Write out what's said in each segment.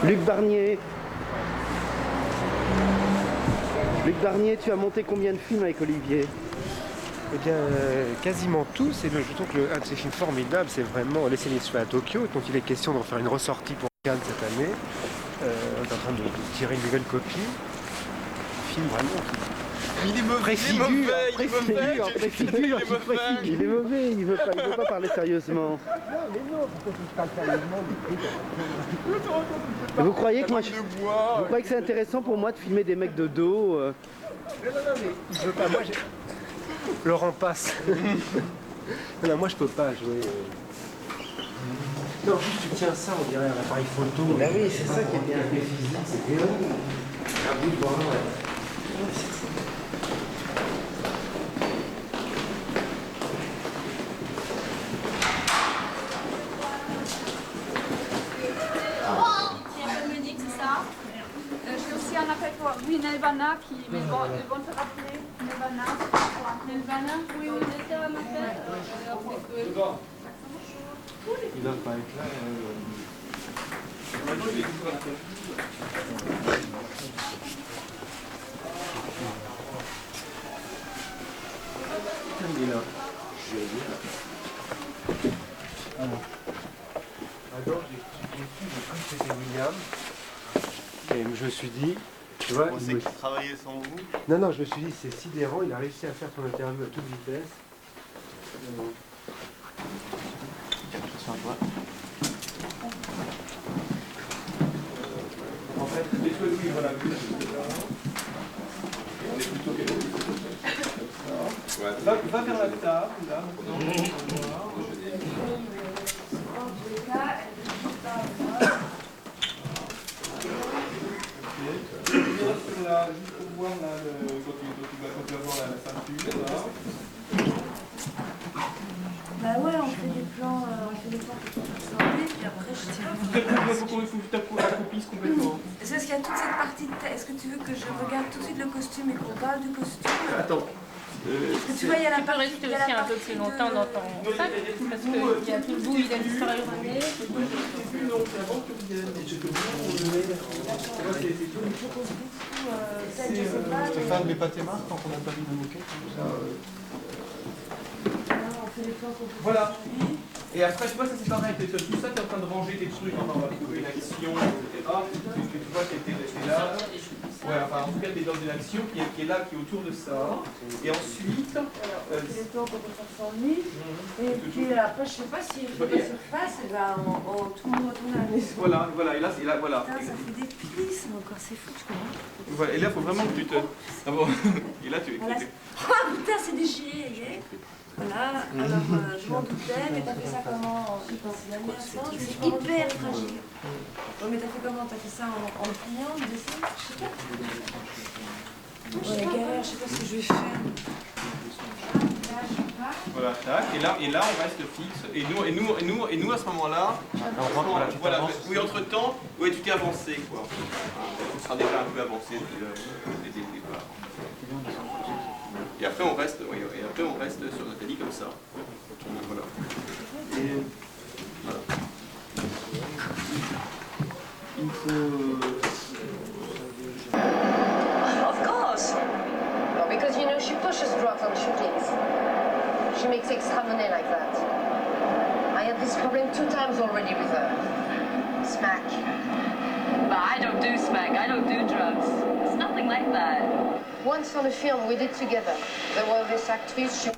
Luc Barnier. Luc Barnier, tu as monté combien de films avec Olivier? Eh bien, quasiment tous. Et je trouve que un de ces films formidables, c'est vraiment Laisser les à Tokyo. Donc il est question de refaire une ressortie pour Cannes cette année. On est en train de tirer une nouvelle copie. Film vraiment qui... Il est mauvais, il est mauvais, il est mauvais, Il est mauvais, il veut pas parler sérieusement. Non, mais non, pourquoi tu parles sérieusement Vous croyez que moi vous croyez que c'est intéressant pour moi de filmer des mecs de dos Non, mais il veut pas. Moi, Laurent passe. Non, moi je peux pas jouer. Non, juste tu tiens ça, on dirait un appareil photo. Bah oui, c'est ça qui est bien. Physique, c'est bien. Un bout de bras, ouais. Je fais aussi un appel pour Nelvana qui mais bon, ils vont te rappeler. Nelvana. Nelvana, oui, on était à ma fête. Il doit pas être là. Il est là. Alors, j'ai cru que c'était William. Et je me suis dit, tu vois. On sait qu'il travaillait sans vous. Non, je me suis dit, c'est sidérant, il a réussi à faire son interview à toute vitesse. En fait, les cheveux, oui, voilà. On est plutôt va vers la table, là, juste pour voir là, quand tu vas voir la ceinture, là. Bah ouais, on fait des plans qui sont ressemblés, puis après je tire. Il faut que tu t'accomplisses complètement. C'est parce qu'il y a toute cette partie de tête. Est-ce que tu veux que je regarde tout de suite le costume et qu'on parle du costume? Attends. Parce que tu vois, il y a la Tu peux partie. rester aussi un peu plus longtemps dans ton sac, parce qu'il y a tout le bout, il a disparu. Non, c'est avant que tu viennes. Et je te Stéphane, mets pas tes marques quand on n'a pas vu le moquette. Voilà. Et après, tu vois, ça c'est pareil. Tout ça, tu es en train de ranger tes trucs. Enfin, on va trouver une action, etc. Tu vois que tu es là. Ouais, enfin, en tout cas, tu es dans une action qui est là, qui est autour de ça. Et ensuite. C'est le plan qu'on peut faire sans lui. Et puis après, je sais pas si il faut la surface, et ben tout le monde retourne à la maison. Voilà. Et là, voilà. Putain, ça fait des plis, encore, c'est fou, tu comprends? Voilà. Et là, il faut vraiment que tu te. Ah bon. Et là, tu. Voilà. Oh putain, c'est déchiré, yeah. Voilà, alors je m'en doutais, mais t'as fait ça comment? Je suis hyper fragile. Oh, mais t'as fait comment? T'as fait ça en pliant, en dessin? Je sais pas. Oh la galère, je sais pas ce que je vais faire. Voilà, tac. Et là, on reste fixe. Et nous à ce moment-là, voilà. Oui, entre-temps, ouais, tu t'es avancé, quoi. Tu seras déjà un peu avancé dès le départ. Et après, on reste, sur Nathalie comme ça. Voilà. Et voilà. Il faut. Of course. Well, because you know she pushes drugs on shootings. She makes extra money like that. I had this problem 2 times already with her. Smack. But I don't do smack. I don't do drugs. It's nothing like that. Once on a film we did together, there was this actress, she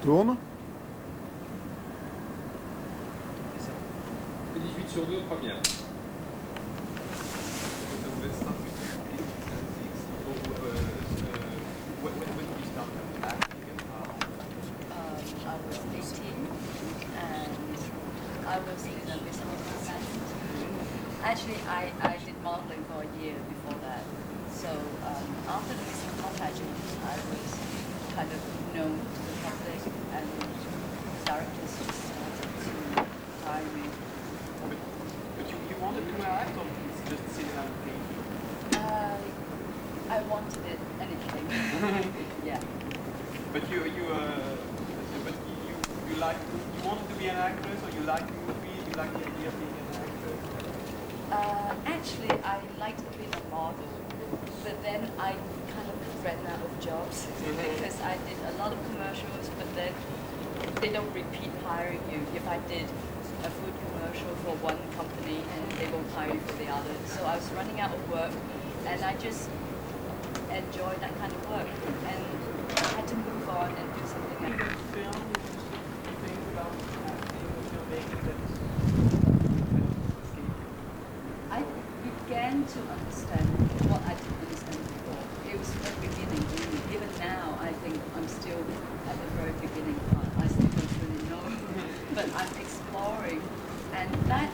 Tourne. 18 sur 2, première. I was 18 and I was in a business pageant. Actually, I did modeling for a year before that. So after the business pageant, I was kind of known to the public and directors just started to hire me. But you wanted to act or just sit down and think? I wanted it anything. Yeah. But you like you wanted to be an actress, or you like movies? You like the idea of being an actress? Actually, I liked being a model, but then I kind of ran out of jobs because I did a lot of commercials, but then they don't repeat hiring you. If I did a food commercial for one company and they won't hire you for the other, so I was running out of work, and I just enjoyed that kind of work, and I had to move on and do something else. I began to understand what I didn't understand before. It was the beginning, really. Even now, I think I'm still at the very beginning part. I still don't really know, but I'm exploring, and that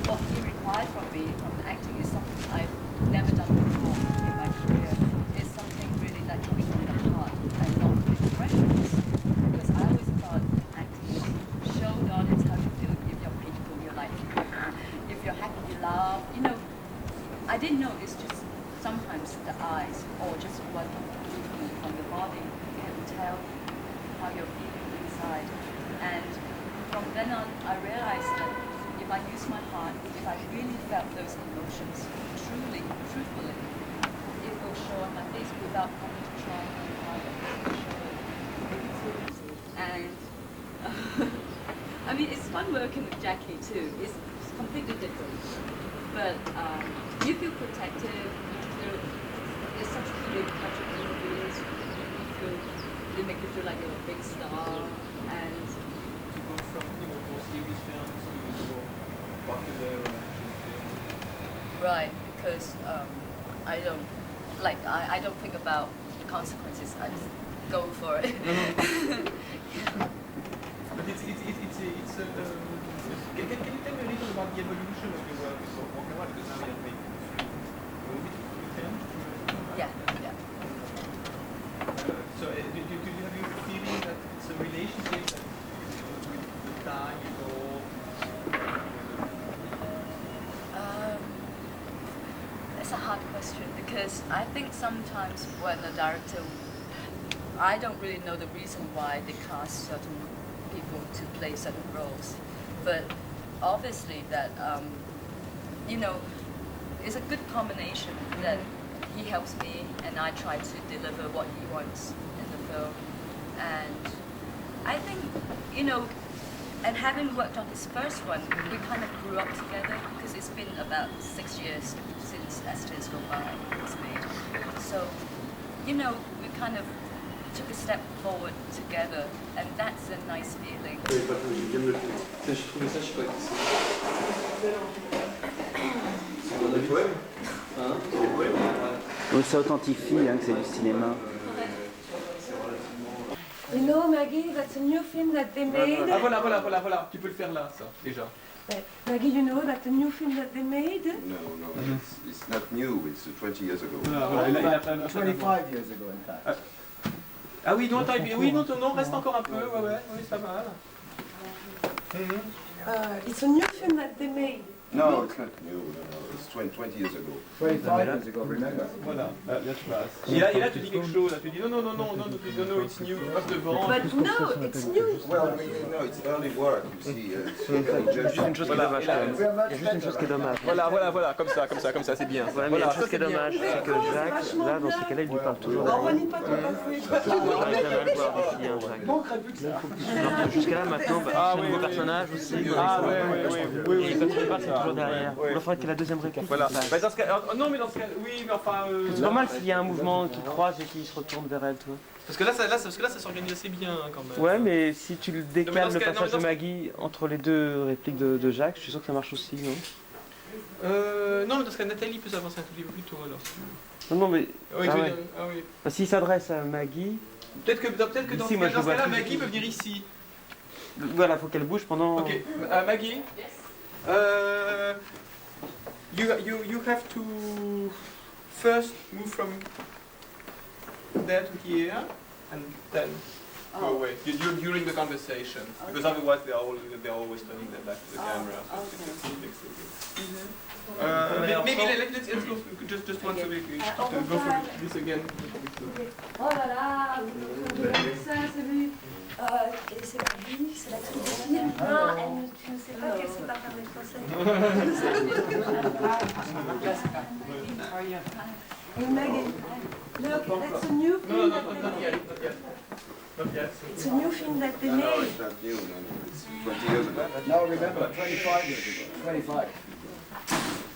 what he required from me, from acting, is something I've never done before in my career. It's something really that comes from the heart and not expressions. Because I always thought acting showed the audience how you feel. If you're peaceful, you're like, if you're happy, you laugh. You know, I didn't know it's just sometimes the eyes or just one movement from the body can tell how you're feeling inside. And from then on, I realized that if I use my heart, if I really felt those emotions truly, truthfully, it will show on my face without having to try and hide it. And I mean, it's fun working with Jackie too. It's completely different, but you feel protected. There's such big budget movies. They make you feel like you're a big star, and From more serious films to more popular right, because I don't think about the consequences. I just go for it. But it's can you tell me a little about the evolution of your work with Wong Kar-wai? Because now you have made 3 films. Yeah. So have you a feeling that it's a relationship that with time evolve? It's a hard question because I think sometimes when a director, I don't really know the reason why they cast certain people to play certain roles, but obviously that you know, it's a good combination that he helps me and I try to deliver what he wants in the film. And I think, you know, and having worked on his first one, we kind of grew up together because it's been about 6 years since Esther's Go By was made. So, you know, we kind of took a step forward together, and that's a nice feeling. Donc ça authentifie hein, que c'est du cinéma. You know, Maggie, that's a new film that they made. Ah voilà, tu peux le faire là, ça, déjà. Maggie, you know that the new film that they made? No, it's not new, it's 20 years ago. 25 years ago, in fact. Ah oui, non, reste encore un peu, oui, c'est pas mal. It's a new film that they made. No, it's not new, it's 20 years ago. 25 years ago, remember? Voilà, là tu passes. Et là tu dis quelque chose, là tu dis non, it's new, tu passes devant. But no, it's new. Well, I mean, no, it's early work, you see. Juste une chose qui est dommage quand même. Il y a juste une chose qui est dommage. Voilà, comme ça, c'est bien. Voilà, mais il y a une chose qui est dommage, c'est que Jacques, là, dans ces cas-là, il lui parle toujours On derrière. n'est pas tout à fait. J'arrive jamais à le voir défiler, hein, Jacques. Alors que jusqu'à là, maintenant, c'est un nouveau personnage aussi. Ah ouais. Et quand il parle, c'est toujours derrière. Il faudrait que la deuxième réplique. Voilà. ça- Bah, dans ce cas, non, mais dans ce cas, oui, mais enfin. C'est normal s'il y a un mouvement qui croise et qui se retourne vers elle, tu vois. Parce que là, ça s'organise assez bien hein, quand même. Ouais, mais si tu le Non, mais décales dans ce le cas- non, passage mais dans de ce- Maggie entre les deux répliques de Jacques, je suis sûr que ça marche aussi, non? Non, mais dans ce cas, Nathalie peut s'avancer un tout petit peu plus tôt alors. Non, non, mais. Oui, ah tu veux ouais. dire- ah oui. Bah, s'il s'adresse à Maggie, Peut-être que dans Ici, ce moi, je le vois cas-là, plus. Maggie peut venir ici. voilà, faut qu'elle bouge pendant. Ok, Maggie. You have to first move from there to here and then go away during the conversation because otherwise they're always turning their back to the camera. Maybe let's go just once a week. Go for this again. Oh là là, ça, c'est lui. Et c'est la vie, c'est l'actrice de film. Ah, tu ne sais pas qu'elle sait pas parler français. Hey Maggie, look, that's a new film that they made. It's a new film that they No, made. it's not new, no, it's 20 years ago. No, remember, 25 years ago. 25.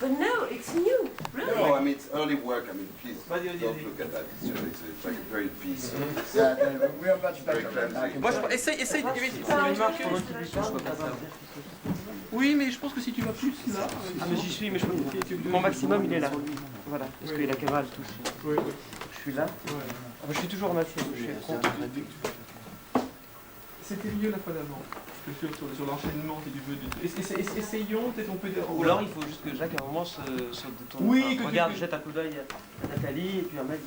But no, it's new, really. No, I mean, it's early work. I mean, please don't look at that. It's like a very piece. Yeah, we are much better than I can Moi, tell. essaye de Oui, mais je pense que si tu vas plus là. Ah, mais j'y suis, mais je peux. Mon maximum, il est là. Voilà, parce que la caméra, elle touche. Oui, oui. Je suis là. Ah, bah, je suis toujours en assiette. Je suis contre. C'était mieux la fois d'avant. Je suis sûr sur l'enchaînement, si tu veux. Essayons, peut-être on peut dire. Ou alors il faut juste que Jacques à un moment se détourne. Oui, Enfin, que tu regarde, fais- jette un coup d'œil à Nathalie et puis à Maggie.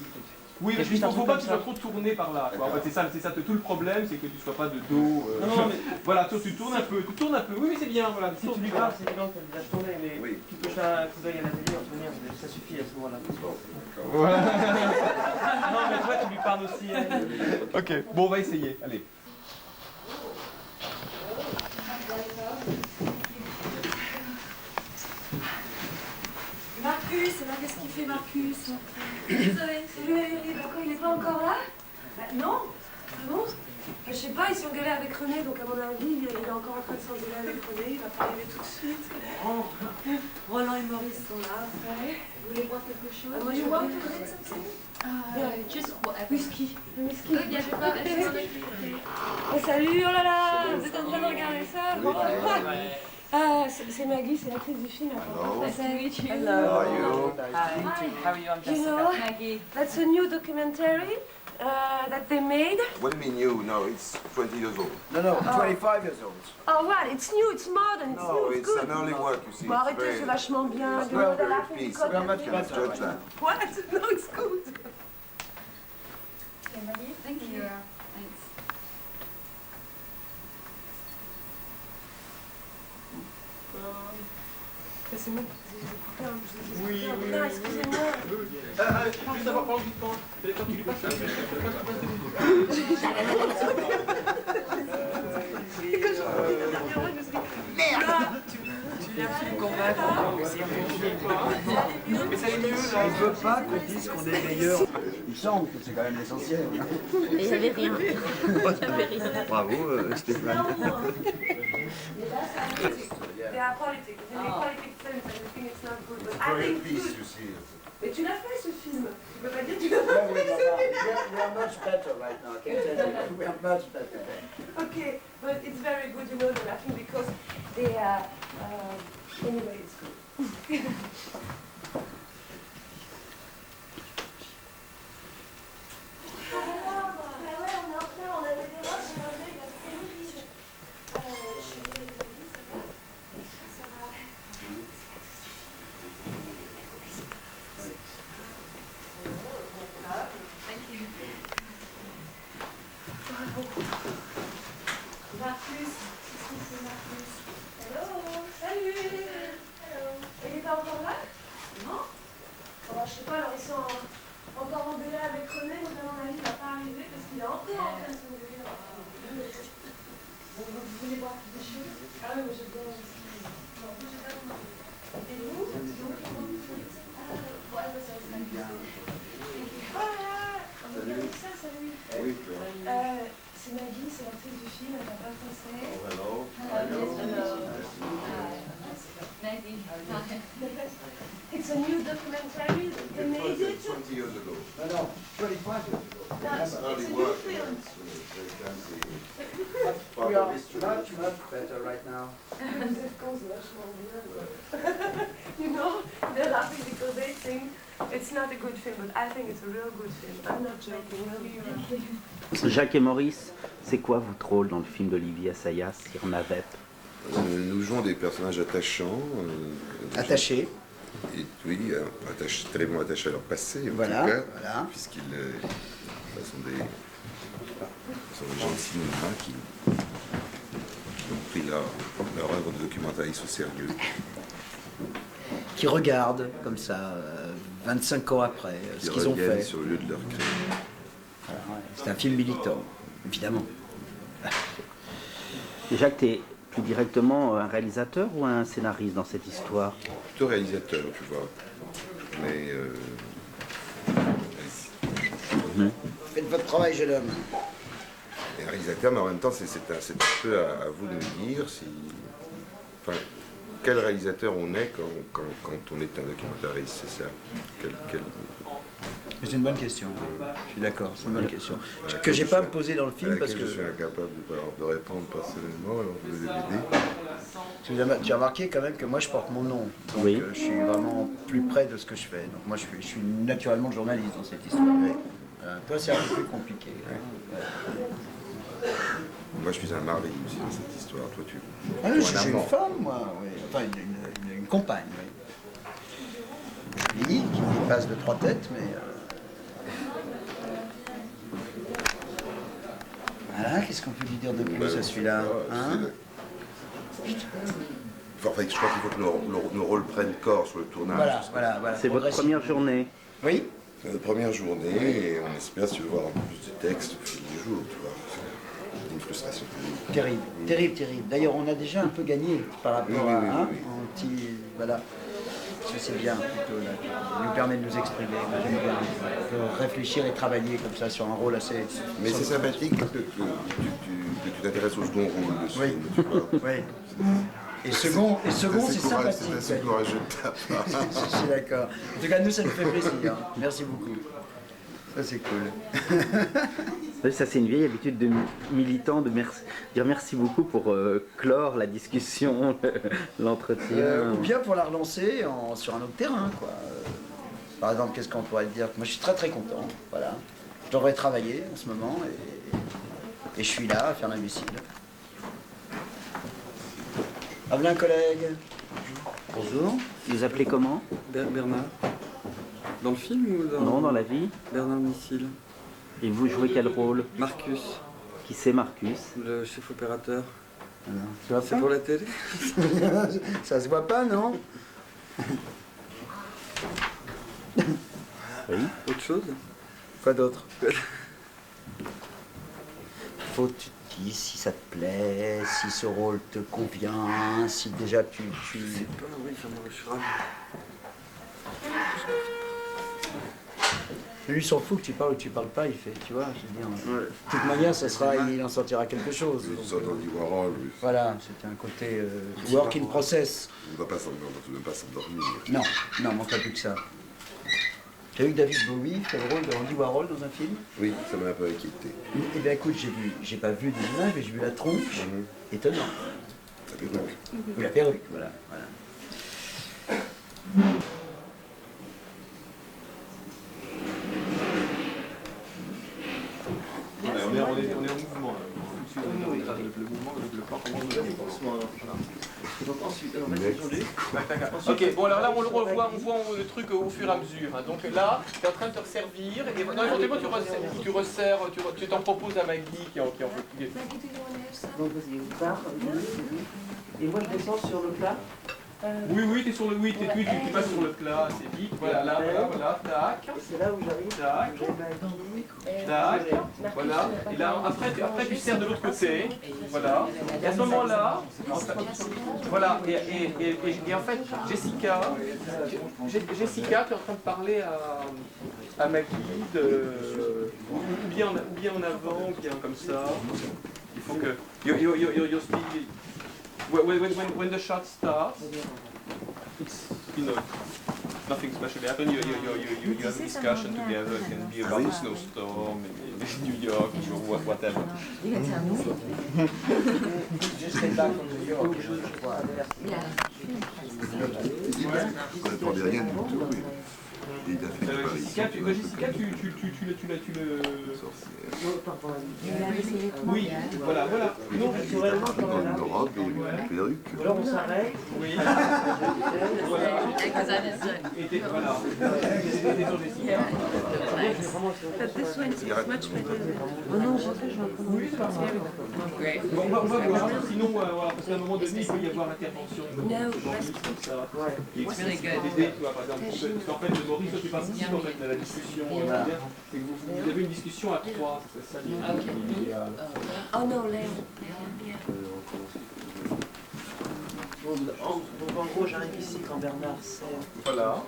Oui, Il y a mais juste il un ne faut truc pas comme que tu sois ça. trop tourné par là. Quoi. En fait, c'est ça, tout le problème, c'est que tu ne sois pas de dos. Non, mais- Voilà, tu tournes un peu, Oui, mais c'est bien, voilà. Si tu lui parles, c'est évident qu'elle va se tourner, mais Oui. tu peux faire un coup d'œil à Nathalie, Antonin, ça suffit à ce moment-là. Voilà. Non, mais toi, tu lui parles aussi. Hein. Ok, bon, on va essayer. Allez. Marcus, c'est là qu'est-ce qu'il fait Marcus? Désolée, c'est lui, pourquoi il n'est pas encore là? Bah, non. Ah bon? Je sais pas, ils sont engueulés avec René, donc à mon avis, il est encore en train de s'engueuler avec René, il va pas arriver tout de suite. Roland et Maurice sont là. Vous voulez boire quelque chose? Moi, je bois Just whatever. whisky. Le whisky. Il y avait pas Oh, salut, oh là là, vous êtes en train de regarder ça? Ah, c'est Maggie, c'est l'actrice du film. Hello. Nice to meet you. Hello. How are you? Hi. How are you? I'm You Jessica. know, Maggie. that's a new documentary that they made. What do you mean new? No, it's 20 years old. No, no, 25 years old. Oh, what? It's new, it's modern, it's No, new, it's it's good. an early work, you see. Bon, It's arrêtez, very, c'est vachement bien. it's You know, the very laughing piece. because We are much of Let's better. judge that. What? No, it's good. Okay, Maggie. Thank you. Thanks. C'est moi. J'ai coupé un peu. Oui, oui, Non, oui, excusez-moi. Juste avoir parlé du temps. Quand tu lui passes Tu viens plus me convaincre. Mais ça allait mieux là. On ne veut pas qu'on dise qu'on est meilleur. Il semble que c'est quand même l'essentiel. Et il n'y avait rien. Bravo, Stéphane. They are politics. They make politics sense and I think it's not good. But I Very think it's piece, good. you see. Mais tu l'as fait ce film. Tu peux pas dire que tu l'as Yeah, pas we fait. are much better right now. I can tell you. We are much better. Okay, but it's very good, you know, the laughing because they are. Anyway, it's good. Marcus, c'est Marcus. Hello, salut. Hello. Il est pas encore là? Non. Alors, je sais pas, alors ils sont encore engueulés avec René, donc à mon avis, il va pas arriver parce qu'il est encore en train de s'engueuler. Bon, vous voulez boire des choses? Ah oui, mais je dois. Non, je sais pas. Et vous? Ouais, ça va se ça, salut. Oui, C'est Maggie, c'est l'actrice du film, elle parle pas français. Oh, hello. Hello. Maggie. Hi. a new documentary. They made it. 20 years ago. No, 25 years ago. No, It's it's a early new work. film. It's very fancy. We are much better right now. You know, they're laughing because they think it's not a good film, but I think it's a real good film. I'm not joking, really. Jacques et Maurice, c'est quoi votre rôle dans le film d'Olivier Assayas, Sir Navep? Nous jouons des personnages attachants. Attachés. Et oui, tellement attachés à leur passé, en Voilà, tout cas, voilà. puisqu'ils sont des gens de cinéma qui ont pris leur œuvre de documentariste au sérieux. Qui regardent, comme ça, 25 ans après, Qui ce qu'ils ont reviennent fait. sur le lieu de leur crime. Voilà, ouais. C'est un film militant, évidemment. Jacques, tu es plus directement un réalisateur ou un scénariste dans cette histoire? Plutôt réalisateur, tu vois. Mais Faites votre travail, jeune homme. et réalisateur, mais en même temps, c'est un peu à vous de me dire si, enfin, quel réalisateur on est quand on est un documentariste, c'est ça. C'est une bonne question. Je suis d'accord, c'est une bonne question. Que j'ai pas à me poser dans le film parce que je suis incapable de répondre personnellement, alors je vais l'aider. tu as remarqué quand même que moi je porte mon nom. Donc Oui. je suis vraiment plus près de ce que je fais. Donc moi je suis naturellement journaliste dans cette histoire. Toi c'est un peu plus compliqué. Moi je suis un mari aussi dans cette histoire, toi tu... Ah, toi, je un suis une amant. femme, moi. Oui. Enfin une compagne. Oui. Lily qui passe de 3 têtes, mais... Voilà, qu'est-ce qu'on peut lui dire de plus à celui-là, hein? Enfin, je crois qu'il faut que nos rôles prennent corps sur le tournage. Voilà. C'est votre première journée? Oui. C'est notre première journée et on espère se voir un peu plus de texte au fil du jour, tu vois. C'est une frustration terrible. Terrible. D'ailleurs, on a déjà un peu gagné par rapport à un petit... Voilà. Ça, c'est bien, plutôt, là. Ça nous permet de nous exprimer. Moi, j'aime bien. On peut réfléchir et travailler comme ça sur un rôle assez... Mais c'est sympathique que tu t'intéresses au second rôle de ce film, tu vois. Oui. Et second, c'est sympathique. C'est assez courageux de ta part. Je suis d'accord. En tout cas, nous, ça nous fait plaisir. Merci beaucoup. Ça, c'est cool. Oui, ça c'est une vieille habitude de militant de dire merci beaucoup pour clore la discussion, l'entretien. Ou bien pour la relancer sur un autre terrain, quoi. Par exemple, qu'est-ce qu'on pourrait dire? Moi, je suis très content. Voilà. Je devrais travailler en ce moment et je suis là à faire l'imbécile. Avelin, collègue. Bonjour. Vous appelez comment? Bernard. Dans le film ou dans... Non, dans la vie. Bernard Missile. Et vous jouez quel rôle? Marcus. Qui c'est Marcus? Le chef opérateur. Tu vois C'est pour la télé? Ça se voit pas, non? Oui. Autre chose? Quoi d'autre? Faut que tu te dises si ça te plaît, si ce rôle te convient, si déjà tu... Je sais pas, oui, ça m'arrachera. Lui, il s'en fout que tu parles ou que tu parles pas, il fait, tu vois, je veux dire. De toute manière, ça sera, il en sortira quelque chose. Une sorte d'Andy Warhol. Voilà, c'était un côté work in process. On ne va pas s'endormir. Non, il manque pas plus que ça. Tu as vu que David Bowie fait le rôle de Andy Warhol dans un film? Oui, ça m'a un peu inquiété. Eh bien écoute, j'ai pas vu des images, mais j'ai vu la tronche. Étonnant. La perruque. Ou la perruque, voilà. On est en mouvement. Le mouvement, le corps, comment Donc ensuite, alors Ok, bon alors là on voit le truc au fur et à mesure. Hein. Donc là, tu es en train de te resservir et non, éventuellement tu t'en proposes à Maggie qui en veut plus. Donc vas-y, on part. Et moi je descends sur le plat. Oui, t'es sur le tu passes sur le plat assez vite. Voilà, là, tac. C'est là où j'arrive. Tac, voilà. Et là, après tu sers de l'autre côté. Voilà. Et à ce moment-là, voilà. Et en fait, Jessica, tu es en train de parler à Maggie ou bien en avant, ou bien comme ça. Il faut que you're speaking. When the shot starts, it's enough. nothing special happened. You have a discussion together. It can be about a snowstorm in New York or whatever. Just came back from New York. On n'attendait rien du tout. Et il a fait Paris. Jessica, tu le... Oui, voilà. Non, Dans une robe et une perruque. Alors on s'arrête. Oui. Voilà. On va voir. Sinon, voilà, parce qu'à un moment donné, il peut y avoir intervention. Par exemple, parce qu'en fait, Maurice, tu participes en fait à la discussion. C'est que vous avez une discussion à trois, c'est ça l'idéal. Oh non, Léon. Donc en gros, j'arrive ici quand Bernard sert. Voilà.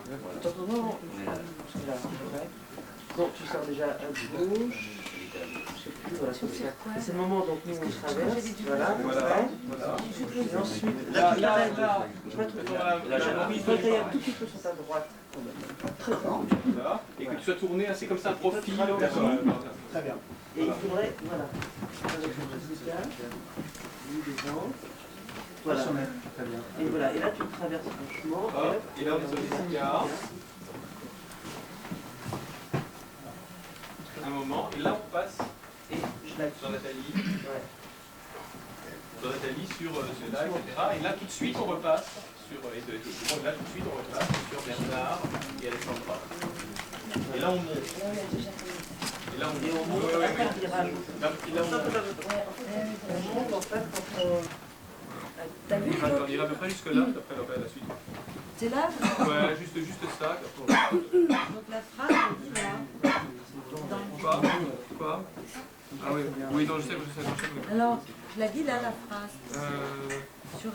Non, là, donc tu sors déjà à gauche. Voilà, c'est le moment donc nous on traverse. Voilà. Et ensuite, là, je vais tailler un tout petit peu sur ta droite. Très bien. Voilà. Et que tu sois tourné assez comme ça, un profil. Très bien. Et il faudrait, voilà. Voilà. Très bien. Et voilà. Et là tu traverses franchement. Et là on est sur les écarts. Un moment. Et là on passe. Et je la sur Nathalie. Sur Nathalie, sur cela, etc. Et là tout de suite on repasse sur. Là tout de suite on repasse sur Bernard et Alexandra. Et là on monte. Et là on monte. Et là On monte en fait quand on... T'as vu on ira à peu près jusque là, après la suite. C'est là? Ouais, juste ça. Donc la phrase, on dit là. Quoi? Ah oui, non, je sais. Alors, je l'ai dit là, la phrase. Sur...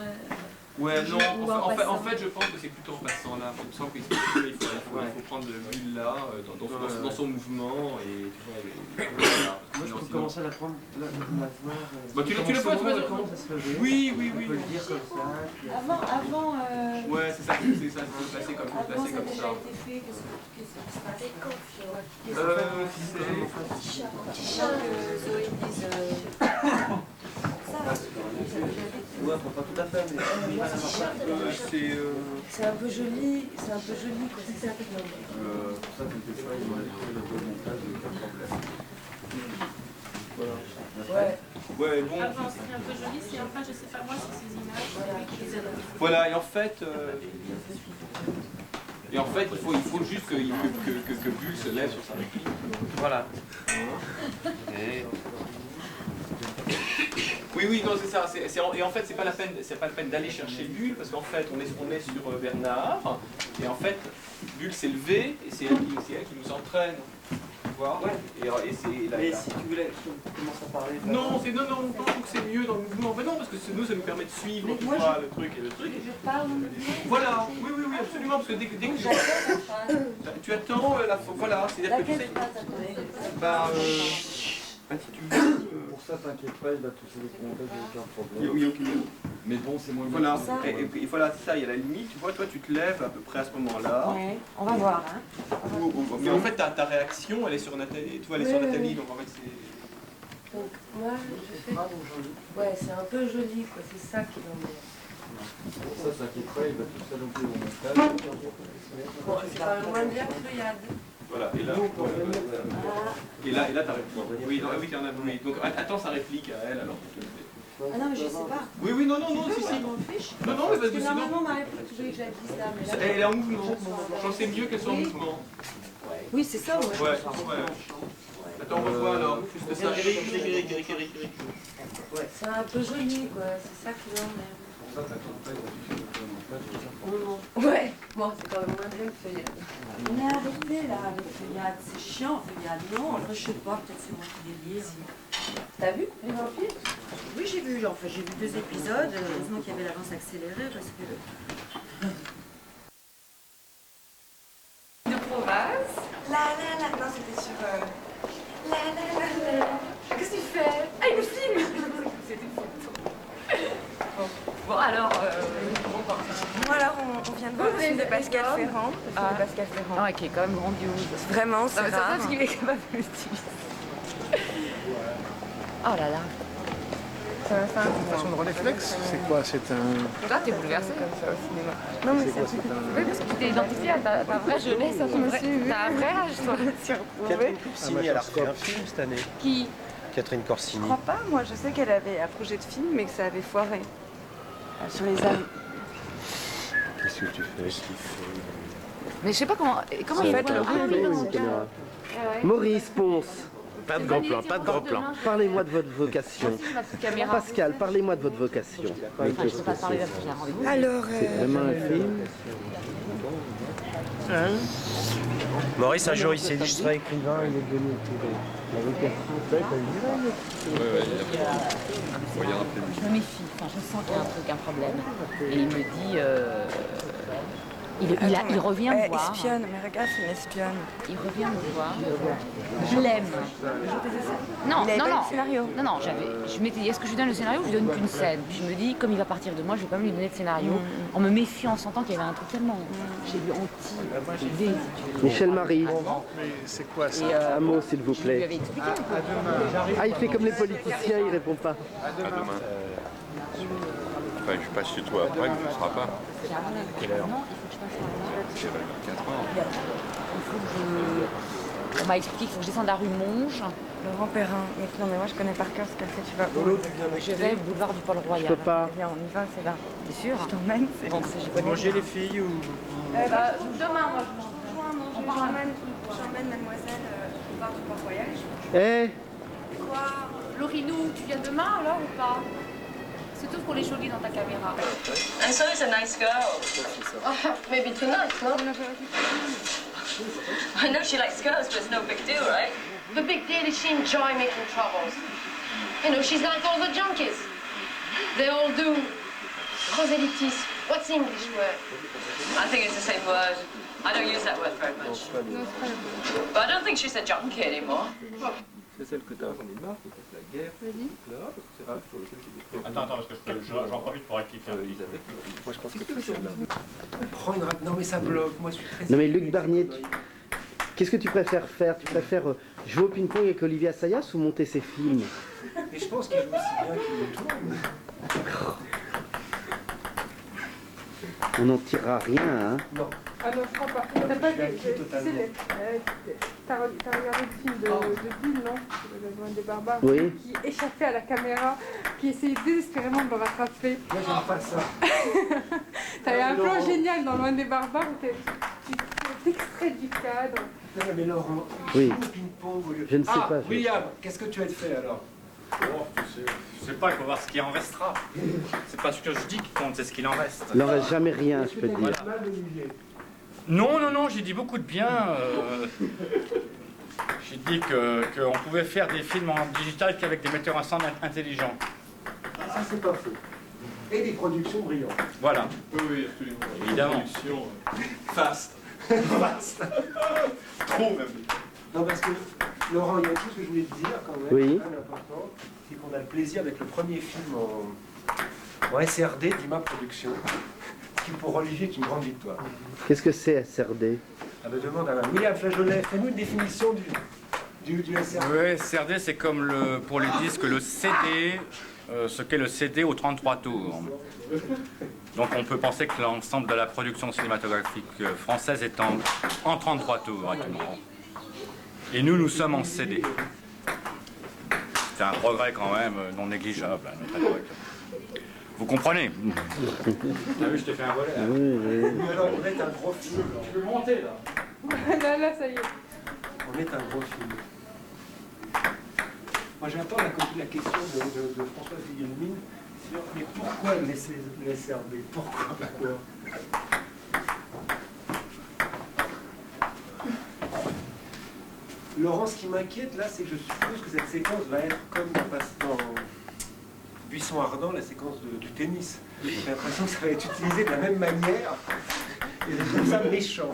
Ouais, non, en fait, je pense que c'est plutôt en passant là. Il me semble qu'il faut prendre le bulle là, dans son mouvement, et voilà. Moi, je peux commencer à la prendre, la voir. Bah, tu le vois, comment ça se lever. Oui. On peut le dire comme ça. Avant... Ouais, c'est ça, c'est passer comme ça. Avant, ça a déjà été fait, qu'est-ce qui se passe? Zoé dise... Ouais, pas tout à fait, mais... C'est un peu joli, quoi, c'est ça qui Pour ça, quelques fois, ils vont aller faire le montage, pas de problème. Ouais, bon. Avant, c'était un peu joli, c'est enfin, je sais pas moi, c'est ces images. Voilà, et en fait, il faut juste que Bulle se lève sur sa réplique. Voilà. Oui, non, c'est ça. Et en fait, c'est pas la peine d'aller chercher Bulle, parce qu'en fait, on est sur Bernard, et en fait, Bulle s'est levée, et c'est elle qui nous entraîne. Ouais. Et c'est mais si tu voulais qu'on commence à parler... Non, je trouve que c'est mieux dans le mouvement. Mais non, parce que nous, ça nous permet de suivre, tu vois, le truc. Je parle. Voilà, oui, absolument, parce que dès que tu attends la fois, voilà, c'est-à-dire que tu sais... Bah, si tu veux... Pour ça, t'inquiète pas, il va toucher les commentaires, il n'y a aucun problème. Oui, ok. Mais bon, c'est moins... Voilà, et voilà, c'est ça, il y a la limite, tu vois, toi tu te lèves à peu près à ce moment-là. Ouais, on va voir. Hein. Mais en fait, ta réaction, elle est sur Nathalie, tu vois, elle est sur Nathalie, donc en fait c'est... Donc moi, je fais... Ouais, c'est un peu joli, quoi, c'est ça qui m'emmerde. Pour ça, t'inquiète pas, il va tout s'allonger au montage. Bon, c'est quand même moins bien que Feuillade. Voilà, et là, ta réplique. Oui, donc attends sa réplique à elle alors. Ah non, mais je sais pas. Oui, non, si. Non, mais parce que normalement, ma réplique, tu voulais que je la dise là, mais là... Elle est en mouvement. Je pense que c'est mieux qu'elle soit en mouvement. Oui, c'est ça, ouais. Ouais. Attends, on revoit alors. Juste ça. Eric. Ouais, c'est un peu joli, quoi. C'est ça qui m'emmerde. Pour ça, t'inquiète pas, il va toucher le montage. Ouais, bon, c'est quand même moins bien que Feuillade. Mais arrêtez là avec Feuillade, c'est chiant Feuillade. Non, je sais pas, peut-être c'est moi qui délire. T'as vu les vampires? Oui, j'ai vu, j'ai vu 2 épisodes. Heureusement qu'il y avait l'avance accélérée parce que... De province. Non, c'était sur... Qu'est-ce que tu fais? Ah, il me filme. C'était une photo. Bon, alors... Bon, alors, on vient de voir le film de Pascal Ferrand. Le film de Pascal Ferrand. Ah, qui est quand même grandiose. Vraiment, c'est rare. C'est parce qu'il est capable de styliste. Oh là là. Ça va faire Une façon de réflexe, c'est quoi? C'est un... Là, t'es bouleversé. comme ça au cinéma. Non, mais c'est Oui, parce que tu t'es identifié à ta vraie jeunesse, à ton vrai... T'as un vrai âge, toi. Catherine Corsini, elle a refait un film cette année. Qui? Catherine Je Corsini. crois pas, moi je sais qu'elle avait un projet de film mais que ça avait foiré. Sur les âmes. Qu'est-ce que tu fais? Mais je sais pas comment il fait le... Ah oui, non, Maurice Ponce. Pas de grand plan, pas de grand plan. Parlez-moi de votre vocation. Pascal, parlez-moi de votre vocation. Je peux pas parler parce que j'ai un rendez-vous. Alors, C'est vraiment un film. Maurice, un jour, il s'est illustré écrivain, il est devenu Je me méfie, enfin, je sens qu'il y a un truc, un problème. Et il me dit... Il revient me voir. Espionne, mais regarde, c'est une espionne. Il revient me voir. Je l'aime. Non, il avait non, pas non. le scénario. Non, non, je m'étais dit, est-ce que je lui donne le scénario ou je lui donne qu'une scène? Puis je me dis, comme il va partir de moi, je vais quand même lui donner le scénario. En me méfiant, en sentant qu'il y avait un truc tellement chez lui anti. Michel Marie. Mais c'est quoi ça? Un mot, s'il vous Je lui avais plaît. expliqué. Ah, il fait comme les politiciens, il répond pas. À demain. Enfin, je passe chez toi après, mais tu ne seras pas. Quelle heure? Non, il faut que je passe par là. J'ai 4 heures. Il faut que je... On m'a expliqué qu'il faut que je descende à rue Monge. Laurent Perrin. Mais non, mais moi je connais par cœur ce qu'elle fait. Tu vas où? Je vais au boulevard du Pôle Royal. Je peux pas. Viens, on y va, c'est là. T'es sûr? Je t'emmène. Bon, je connais. Manger les filles ou... Demain, moi, je mange. J'emmène mademoiselle au boulevard du Port Royal. Eh, Quoi? Lorinou, tu viens demain alors ou pas? C'est tout pour les jolies dans ta caméra. And so is a nice girl. Maybe tonight, no? I know she likes girls, but it's no big deal, right? The big deal is she enjoys making troubles. You know, she's like all the junkies. They all do. Prosélytisme. What's the English word? I think it's the same word. I don't use that word very much. But I don't think she's a junkie anymore. C'est celle que tu as, j'en ai marre, c'est la guerre. Attends, parce que j'en profite pour rectifier un petit. Moi, je pense que c'est celle-là. Prends une rate. Non, mais ça bloque. Moi, je suis très... non mais Luc Barnier, qu'est-ce que tu préfères faire? Tu préfères jouer au ping-pong avec Olivier Assayas ou monter ses films? Et je pense qu'il joue aussi bien qu'il le tourne. On n'en tirera rien, hein? Non. Ah non, je crois pas. T'as pas vu, t'as regardé le film de Bulle, non? Le Loin des barbares. Oui. Qui échappait à la caméra, qui essayait désespérément de le rattraper. Moi, j'aime pas ça. T'avais un plan génial dans Loin des barbares où tu t'extrais du cadre. Non, mais Laurent, Oui. joue au ping-pong au lieu... Je ne sais pas. William, qu'est-ce que tu as fait alors? Je sais pas, il faut voir ce qui en restera. C'est pas ce que je dis qui compte, c'est ce qu'il en reste. Il n'en reste jamais rien, je peux te dire. Non, non, non, j'ai dit beaucoup de bien. J'ai dit qu'on pouvait faire des films en digital qu'avec des metteurs en scène intelligents. Ça, c'est pas faux. Et des productions brillantes. Voilà. Oui, oui, absolument. Évidemment. Production, fast. Fast. Trop même. Non, parce que, Laurent, il y a une chose que je voulais te dire quand même, Oui. très important, c'est qu'on a le plaisir avec le premier film en SRD d'IMA Productions, qui pour Olivier est une grande victoire. Qu'est-ce que c'est SRD? Ah ben, demande à William Flageolet, fais-nous une définition du SRD. Oui, SRD, c'est comme pour les disques le CD, ce qu'est le CD aux 33 tours. Donc on peut penser que l'ensemble de la production cinématographique française est en 33 tours actuellement. Et nous, nous sommes en CD. C'est un progrès quand même non négligeable. Vous comprenez? Ah oui, je t'ai fait un volet. Mais alors, on est un gros film. Tu peux monter là? Là, ça y est. On est un gros film. Moi, j'attends la question de Françoise Guillemine sur mais pourquoi le SRD? Pourquoi? Laurent, ce qui m'inquiète là, c'est que je suppose que cette séquence va être comme dans Buisson Ardent, la séquence du tennis. J'ai l'impression que ça va être utilisé de la même manière et comme ça méchant.